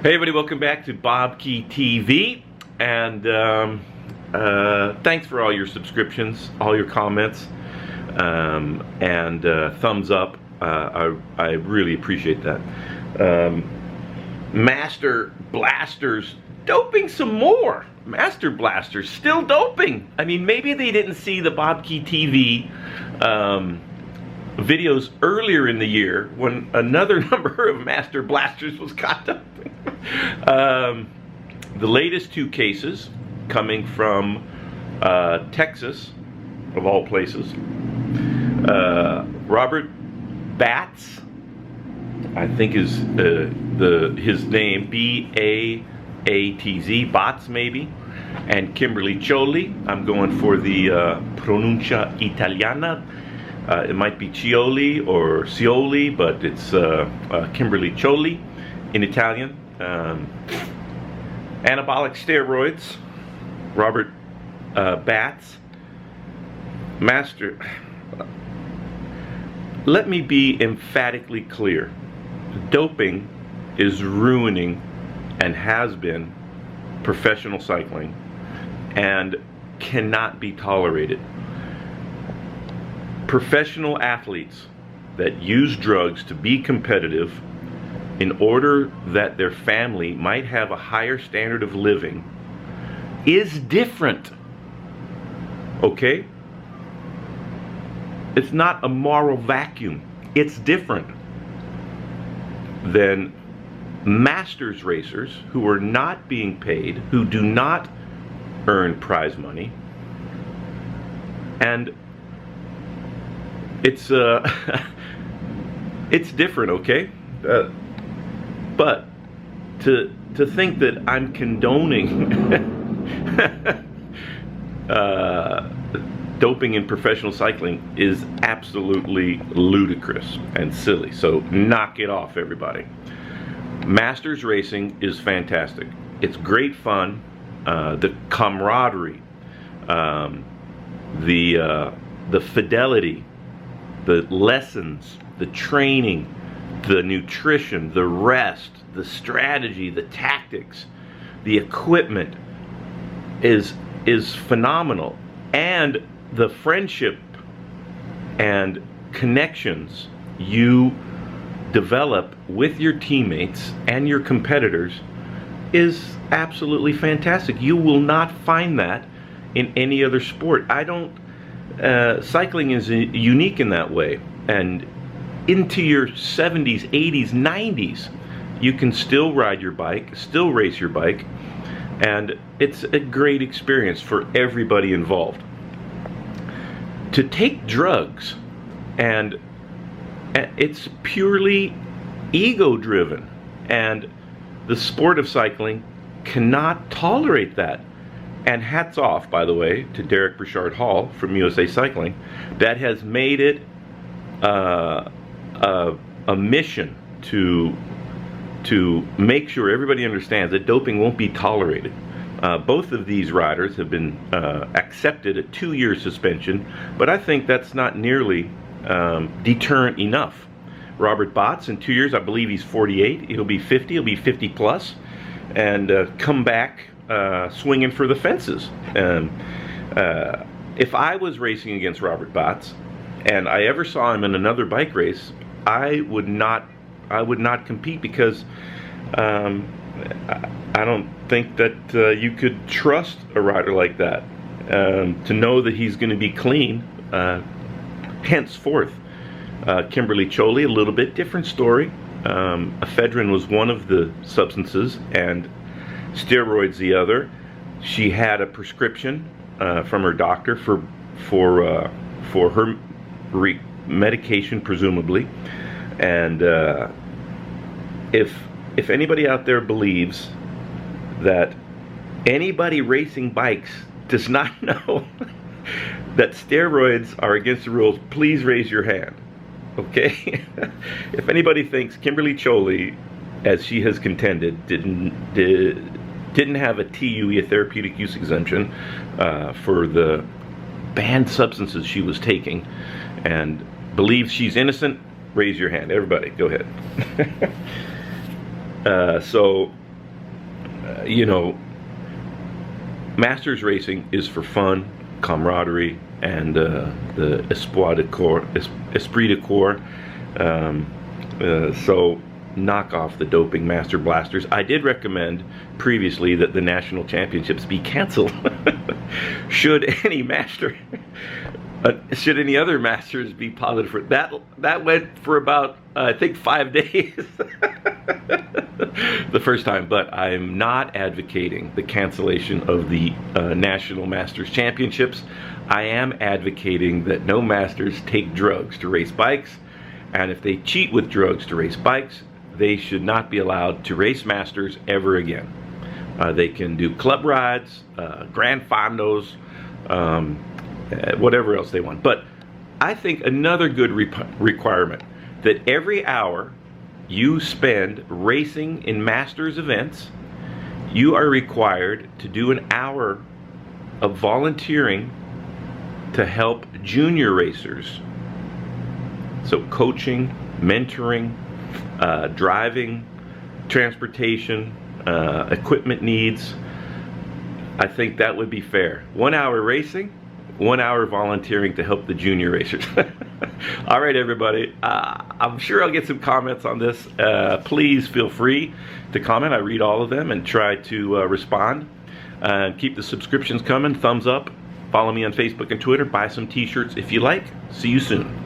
Hey everybody, welcome back to BobkeTV, and thanks for all your subscriptions, all your comments, and thumbs up. I really appreciate that. Master Blasters doping some more. Master Blasters still doping. I mean, maybe they didn't see the BobkeTV videos earlier in the year when another number of Master Blasters was caught up. The latest two cases coming from Texas, of all places. Robert Batts, I think is his name, B-A-A-T-Z, Batts maybe, and Kimberly Cioli. I'm going for the pronuncia italiana. It might be Cioli or Cioli, but it's Kimberly Cioli in Italian. Anabolic steroids, Robert Batts. Master, let me be emphatically clear. Doping is ruining, and has been, professional cycling, and cannot be tolerated. Professional athletes that use drugs to be competitive in order that their family might have a higher standard of living is different. Okay? It's not a moral vacuum. It's different than masters racers who are not being paid, who do not earn prize money. And it's it's different, okay? But to think that I'm condoning doping in professional cycling is absolutely ludicrous and silly. So knock it off, everybody. Masters racing is fantastic. It's great fun. The camaraderie, the fidelity, the lessons, the training, the nutrition, the rest, the strategy, the tactics, the equipment is phenomenal. And the friendship and connections you develop with your teammates and your competitors is absolutely fantastic. You will not find that in any other sport. Cycling is unique in that way. And into your 70s, 80s, 90s, you can still ride your bike, still race your bike, and it's a great experience for everybody involved. To take drugs, and it's purely ego-driven, and the sport of cycling cannot tolerate that. And hats off, by the way, to Derek Burchard Hall from USA Cycling, that has made it a mission to make sure everybody understands that doping won't be tolerated. Both of these riders have been accepted a 2-year suspension, but I think that's not nearly deterrent enough. Robert Batts, in 2 years, I believe he's 48. He'll be 50. He'll be 50 plus, and come back swinging for the fences. If I was racing against Robert Batts, and I ever saw him in another bike race, I would not compete, because I don't think that you could trust a rider like that to know that he's going to be clean henceforth. Kimberly Cioli, a little bit different story. Ephedrine was one of the substances, and steroids the other. She had a prescription from her doctor for her medication, presumably. And if anybody out there believes that anybody racing bikes does not know that steroids are against the rules, please raise your hand. Okay? If anybody thinks Kimberly Cioli, as she has contended, didn't have a TUE, a therapeutic use exemption, for the banned substances she was taking, and believes she's innocent, raise your hand. Everybody, go ahead. So you know, Masters racing is for fun, camaraderie, and the esprit de corps. So knock off the doping Master Blasters. I did recommend previously that the national championships be canceled. Should any other Masters be positive for that? That went for about I think 5 days the first time. But I'm not advocating the cancellation of the National Masters Championships. I am advocating that no Masters take drugs to race bikes, and if they cheat with drugs to race bikes, they should not be allowed to race Masters ever again. They can do club rides, grand fondos, whatever else they want. But I think another good requirement, that every hour you spend racing in Masters events, you are required to do an hour of volunteering to help junior racers. So coaching, mentoring, driving, transportation, equipment needs. I think that would be fair. 1 hour racing, 1 hour volunteering to help the junior racers. All right, everybody. I'm sure I'll get some comments on this. Please feel free to comment. I read all of them and try to respond. Keep the subscriptions coming. Thumbs up. Follow me on Facebook and Twitter. Buy some t-shirts if you like. See you soon.